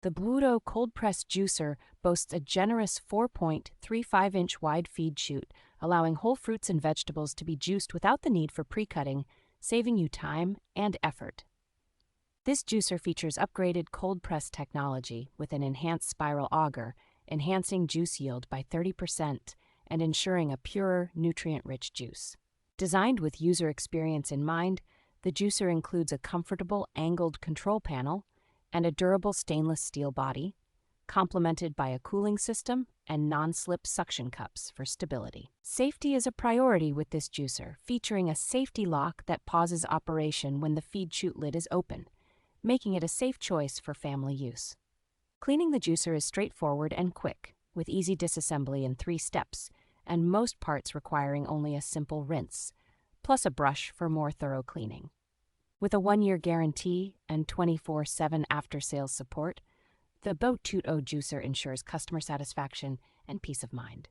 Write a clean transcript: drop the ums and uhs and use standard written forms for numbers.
The WHUTO Cold Press Juicer boasts a generous 4.35-inch wide feed chute, allowing whole fruits and vegetables to be juiced without the need for pre-cutting, saving you time and effort. This juicer features upgraded cold press technology with an enhanced spiral auger, enhancing juice yield by 30% and ensuring a purer, nutrient-rich juice. Designed with user experience in mind, the juicer includes a comfortable angled control panel and a durable stainless steel body, complemented by a cooling system and non-slip suction cups for stability. Safety is a priority with this juicer, featuring a safety lock that pauses operation when the feed chute lid is open, making it a safe choice for family use. Cleaning the juicer is straightforward and quick, with easy disassembly in 3 steps, and most parts requiring only a simple rinse, plus a brush for more thorough cleaning. With a 1-year guarantee and 24/7 after-sales support, the WHUTO juicer ensures customer satisfaction and peace of mind.